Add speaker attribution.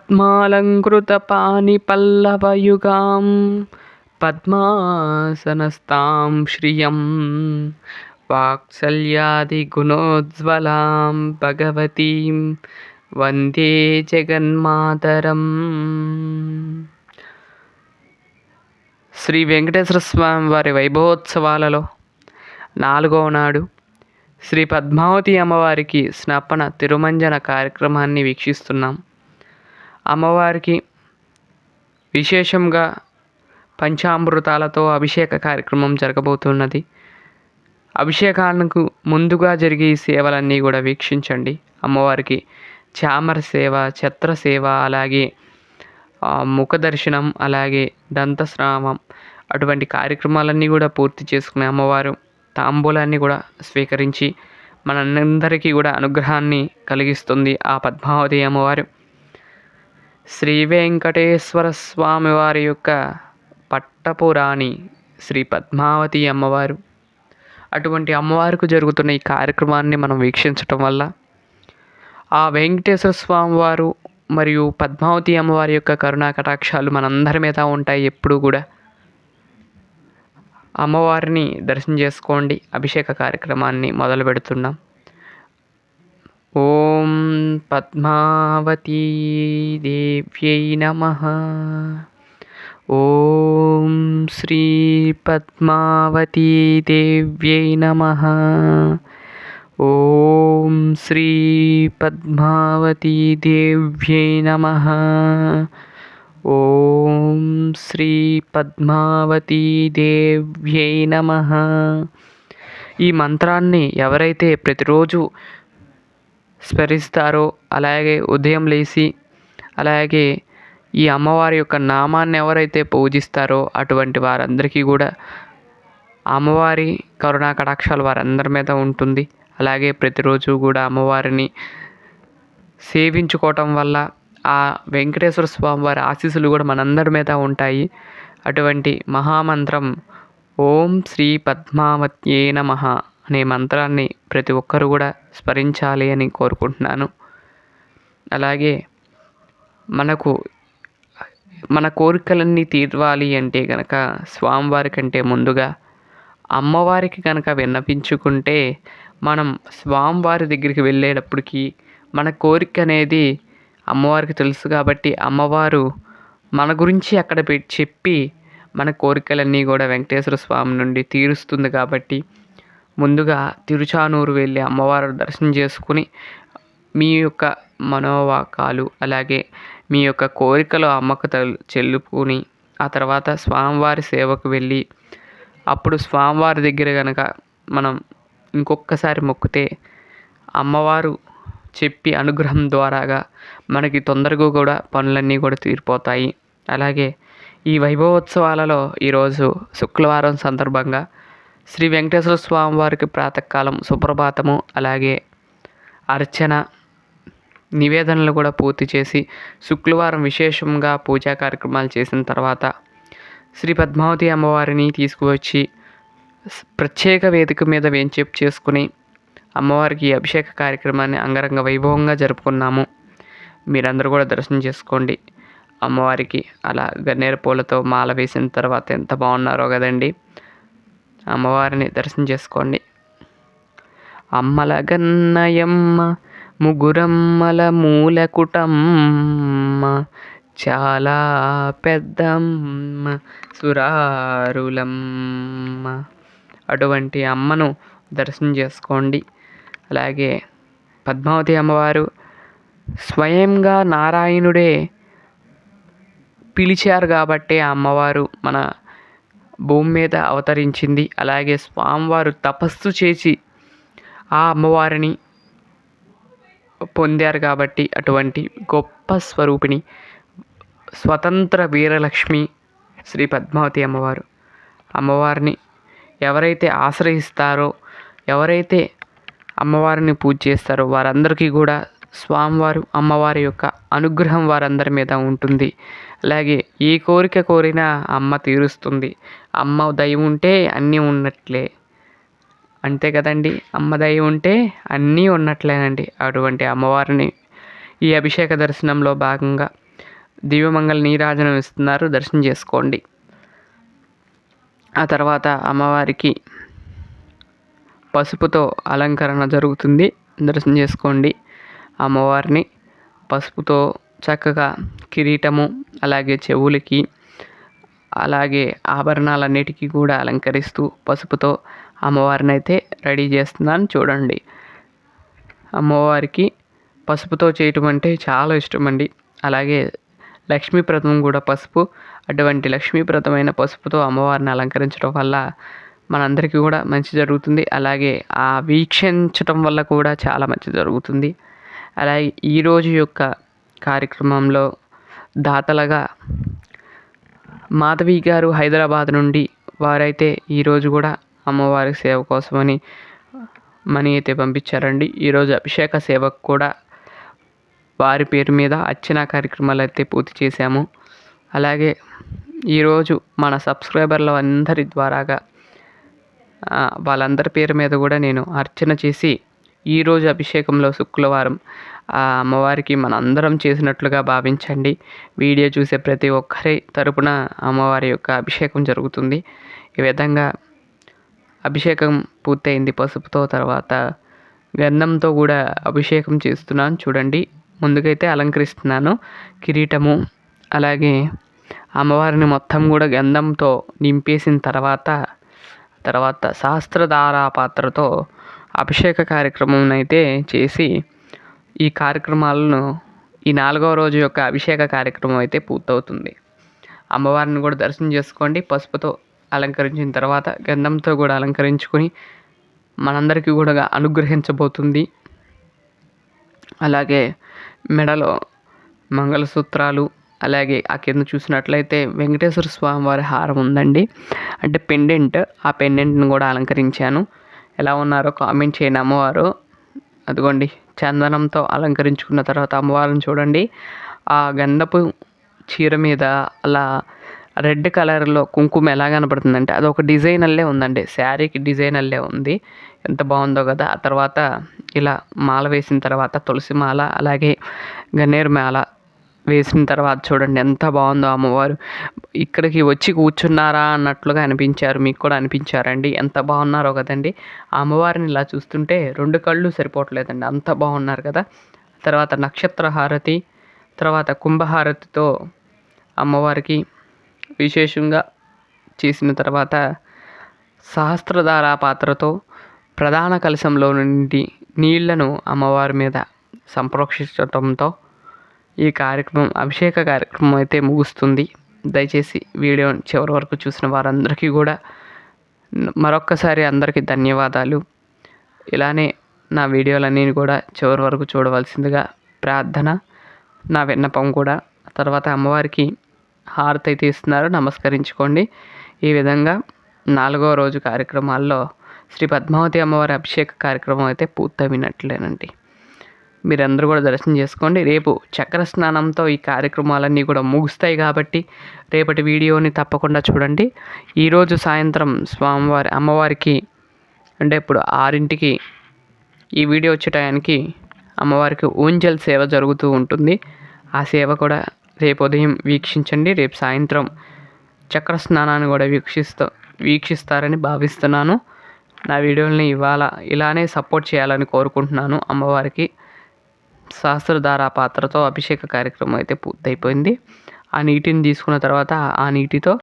Speaker 1: పద్మాలంకృతపాణిపల్లవయుగాం పద్మాసనస్తాం శ్రియం వాత్సల్యాదిగుణోజ్వలాం భగవతీం వందే జగన్మాతరం. శ్రీ వెంకటేశ్వర స్వామి వారి వైభవోత్సవాలలో 4వ నాడు శ్రీ పద్మావతి అమ్మవారికి స్నపన తిరుమంజన కార్యక్రమాన్ని వీక్షిస్తున్నాం. అమ్మవారికి విశేషంగా పంచామృతాలతో అభిషేక కార్యక్రమం జరగబోతున్నది. అభిషేకానికి ముందుగా జరిగే ఈ సేవలన్నీ కూడా వీక్షించండి. అమ్మవారికి చామర సేవ, ఛత్ర సేవ, అలాగే ముఖ దర్శనం, అలాగే దంతస్నానం అటువంటి కార్యక్రమాలన్నీ కూడా పూర్తి చేసుకునే అమ్మవారు తాంబూలాన్ని కూడా స్వీకరించి మనందరికీ కూడా అనుగ్రహాన్ని కలిగిస్తుంది. ఆ పద్మావతి అమ్మవారు శ్రీ వెంకటేశ్వర స్వామి వారి యొక్క పట్టపురాణి శ్రీ పద్మావతి అమ్మవారు. అటువంటి అమ్మవారికి జరుగుతున్న ఈ కార్యక్రమాన్ని మనం వీక్షించటం వల్ల ఆ వెంకటేశ్వర స్వామి వారు మరియు పద్మావతి అమ్మవారి యొక్క కరుణా కటాక్షాలు మనందరి మీద ఉంటాయి. ఎప్పుడూ కూడా అమ్మవారిని దర్శనం చేసుకోండి. అభిషేక కార్యక్రమాన్ని మొదలు పెడుతున్నాం. ఓం పద్మావతీ దేవ్యై నమః. ఓం శ్రీ పద్మావతీ దేవ్యై నమః. ఓం శ్రీ పద్మావతీ దేవ్యై నమః. ఓం శ్రీ పద్మావతీ దేవ్యై నమః. ఈ మంత్రాన్ని ఎవరైతే ప్రతిరోజు స్మరిస్తారో, అలాగే ఉదయం లేచి అలాగే ఈ అమ్మవారి యొక్క నామాన్ని ఎవరైతే పూజిస్తారో అటువంటి వారందరికీ కూడా అమ్మవారి కరుణా కటాక్షాలు వారందరి మీద ఉంటుంది. అలాగే ప్రతిరోజు కూడా అమ్మవారిని సేవించుకోవటం వల్ల ఆ వెంకటేశ్వర స్వామి వారి ఆశీస్సులు కూడా మనందరి మీద ఉంటాయి. అటువంటి మహామంత్రం ఓం శ్రీ పద్మావత్యే నమః అనే మంత్రాన్ని ప్రతి ఒక్కరు కూడా స్మరించాలి అని కోరుకుంటున్నాను. అలాగే మన కోరికలన్నీ తీర్వాలి అంటే కనుక స్వామివారి కంటే ముందుగా అమ్మవారికి కనుక విన్నపించుకుంటే మనం స్వామివారి దగ్గరికి వెళ్ళేటప్పటికి మన కోరిక అనేది అమ్మవారికి తెలుసు కాబట్టి అమ్మవారు మన గురించి అక్కడ చెప్పి మన కోరికలన్నీ కూడా వెంకటేశ్వర స్వామి నుండి తీరుస్తుంది. కాబట్టి ముందుగా తిరుచానూరు వెళ్ళి అమ్మవారి దర్శనం చేసుకుని మీ యొక్క మనోవాకాలు అలాగే మీ యొక్క కోరికలు అమ్మకు చెల్లుకుని ఆ తర్వాత స్వామివారి సేవకు వెళ్ళి అప్పుడు స్వామివారి దగ్గర కనుక మనం ఇంకొకసారి మొక్కితే అమ్మవారు చెప్పి అనుగ్రహం ద్వారాగా మనకి తొందరగా కూడా పనులన్నీ కూడా తీరిపోతాయి. అలాగే ఈ వైభవోత్సవాలలో ఈరోజు శుక్రవారం సందర్భంగా శ్రీ వెంకటేశ్వర స్వామి వారికి ప్రాతకాలం సుప్రభాతము అలాగే అర్చన నివేదనలు కూడా పూర్తి చేసి శుక్రవారం విశేషంగా పూజా కార్యక్రమాలు చేసిన తర్వాత శ్రీ పద్మావతి అమ్మవారిని తీసుకువచ్చి ప్రత్యేక వేదిక మీద వేంచేపు చేసుకుని అమ్మవారికి అభిషేక కార్యక్రమాన్ని అంగరంగ వైభవంగా జరుపుకున్నాము. మీరందరూ కూడా దర్శనం చేసుకోండి. అమ్మవారికి అలా గన్నేరు పూలతో మాల వేసిన తర్వాత ఎంత బాగున్నారో కదండి. అమ్మవారిని దర్శనం చేసుకోండి. అమ్మల గన్నయమ్మ ముగురమ్మల మూలకుటమ్మ చాలా పెద్దమ్మ సురారులమ్మ. అటువంటి అమ్మను దర్శనం చేసుకోండి. అలాగే పద్మావతి అమ్మవారు స్వయంగా నారాయణుడే పిలిచారు కాబట్టి ఆ అమ్మవారు మన భూమి మీద అవతరించింది. అలాగే స్వామివారు తపస్సు చేసి ఆ అమ్మవారిని పొందారు కాబట్టి అటువంటి గొప్ప స్వరూపిణి స్వతంత్ర వీరలక్ష్మి శ్రీ పద్మావతి అమ్మవారు. అమ్మవారిని ఎవరైతే ఆశ్రయిస్తారో, ఎవరైతే అమ్మవారిని పూజ చేస్తారో వారందరికీ కూడా స్వామివారు అమ్మవారి యొక్క అనుగ్రహం వారందరి మీద ఉంటుంది. అలాగే ఏ కోరిక కోరినా అమ్మ తీరుస్తుంది. అమ్మ దయ ఉంటే అన్నీ ఉన్నట్లే, అంతే కదండి. అమ్మ దయ ఉంటే అన్నీ ఉన్నట్లేనండి. అటువంటి అమ్మవారిని ఈ అభిషేక దర్శనంలో భాగంగా దివ్యమంగళ నీరాజనం ఇస్తున్నారు, దర్శనం చేసుకోండి. ఆ తర్వాత అమ్మవారికి పసుపుతో అలంకరణ జరుగుతుంది, దర్శనం చేసుకోండి. అమ్మవారిని పసుపుతో చక్కగా కిరీటము, అలాగే చెవులకి, అలాగే ఆభరణాలన్నిటికీ కూడా అలంకరిస్తూ పసుపుతో అమ్మవారిని అయితే రెడీ చేస్తున్నాను చూడండి. అమ్మవారికి పసుపుతో చేయటం అంటే చాలా ఇష్టం అండి. అలాగే లక్ష్మీప్రదం కూడా పసుపు. అటువంటి లక్ష్మీప్రదమైన పసుపుతో అమ్మవారిని అలంకరించడం వల్ల మనందరికీ కూడా మంచి జరుగుతుంది. అలాగే ఆ వీక్షించటం వల్ల కూడా చాలా మంచి జరుగుతుంది. అలాగే ఈరోజు యొక్క కార్యక్రమంలో దాతలుగా మాధవి గారు హైదరాబాద్ నుండి వారైతే ఈరోజు కూడా అమ్మవారి సేవ కోసమని మనీ అయితే పంపించారండి. ఈరోజు అభిషేక సేవకు కూడా వారి పేరు మీద అర్చనా కార్యక్రమాలు అయితే పూర్తి చేశాము. అలాగే ఈరోజు మన సబ్స్క్రైబర్ల అందరి ద్వారాగా వాళ్ళందరి పేరు మీద కూడా నేను అర్చన చేసి ఈరోజు అభిషేకంలో శుక్రవారం ఆ అమ్మవారికి మనందరం చేసినట్లుగా భావించండి. వీడియో చూసే ప్రతి ఒక్కరి తరపున అమ్మవారి యొక్క అభిషేకం జరుగుతుంది. ఈ విధంగా అభిషేకం పూర్తయింది పసుపుతో. తర్వాత గంధంతో కూడా అభిషేకం చేస్తున్నాను చూడండి. ముందుకైతే అలంకరిస్తున్నాను కిరీటము, అలాగే అమ్మవారిని మొత్తం కూడా గంధంతో నింపేసిన తర్వాత సహస్రధార పాత్రతో అభిషేక కార్యక్రమం అయితే చేసి ఈ కార్యక్రమాలను ఈ 4వ రోజు యొక్క అభిషేక కార్యక్రమం అయితే పూర్తవుతుంది. అమ్మవారిని కూడా దర్శనం చేసుకోండి. పసుపుతో అలంకరించిన తర్వాత గంధంతో కూడా అలంకరించుకొని మనందరికీ కూడా అనుగ్రహించబోతుంది. అలాగే మెడలో మంగళసూత్రాలు, అలాగే ఆ కింద చూసినట్లయితే వెంకటేశ్వర స్వామి వారి హారం ఉందండి, అంటే పెండెంట్. ఆ పెండెంట్ను కూడా అలంకరించాను. ఎలా ఉన్నారో కామెంట్ చేయండి. అమ్మవారు అదిగోండి చందనంతో అలంకరించుకున్న తర్వాత అమ్మవారిని చూడండి. ఆ గంధపు చీర మీద అలా రెడ్ కలర్లో కుంకుమ ఎలా కనపడుతుందంటే అదొక డిజైన్ అల్లే ఉందండి, శారీకి డిజైన్ అల్లే ఉంది. ఎంత బాగుందో కదా. ఆ తర్వాత ఇలా మాల వేసిన తర్వాత తులసి మాల, అలాగే గన్నేరు మాల వేసిన తర్వాత చూడండి ఎంత బాగుందో అమ్మవారు. ఇక్కడికి వచ్చి కూర్చున్నారా అన్నట్లుగా అనిపించారు. మీకు కూడా అనిపించారండి? ఎంత బాగున్నారో కదండి. ఆ అమ్మవారిని ఇలా చూస్తుంటే 2 కళ్ళు సరిపోవట్లేదండి, అంత బాగున్నారు కదా. తర్వాత నక్షత్ర హారతి, తర్వాత కుంభహారతితో అమ్మవారికి విశేషంగా చేసిన తర్వాత సహస్రధార పాత్రతో ప్రధాన కలశంలో నుండి నీళ్లను అమ్మవారి మీద సంప్రోక్షించడంతో ఈ కార్యక్రమం అభిషేక కార్యక్రమం అయితే ముగుస్తుంది. దయచేసి వీడియోని చివరి వరకు చూసిన వారందరికీ కూడా మరొక్కసారి అందరికీ ధన్యవాదాలు. ఇలానే నా వీడియోలన్నీ కూడా చివరి వరకు చూడవలసిందిగా ప్రార్థన, నా విన్నపం కూడా. తర్వాత అమ్మవారికి హారతి అయితే ఇస్తున్నారు, నమస్కరించుకోండి. ఈ విధంగా 4వ రోజు కార్యక్రమాల్లో శ్రీ పద్మావతి అమ్మవారి అభిషేక కార్యక్రమం అయితే పూర్తయినట్లేనండి. మీరందరూ కూడా దర్శనం చేసుకోండి. రేపు చక్ర స్నానంతో ఈ కార్యక్రమాలన్నీ కూడా ముగుస్తాయి కాబట్టి రేపటి వీడియోని తప్పకుండా చూడండి. ఈరోజు సాయంత్రం అమ్మవారికి అంటే ఇప్పుడు 6ంటికి ఈ వీడియో వచ్చే టయానికి అమ్మవారికి ఊంజల్ సేవ జరుగుతూ ఉంటుంది. ఆ సేవ కూడా రేపు ఉదయం వీక్షించండి. రేపు సాయంత్రం చక్ర స్నానాన్ని కూడా వీక్షిస్తారని భావిస్తున్నాను. నా వీడియోని ఇలానే సపోర్ట్ చేయాలని కోరుకుంటున్నాను. అమ్మవారికి సహస్రధార పాత్రతో అభిషేక కార్యక్రమం అయితే పూర్తయిపోయింది. ఆ నీటిని తీసుకున్న తర్వాత ఆ నీటితో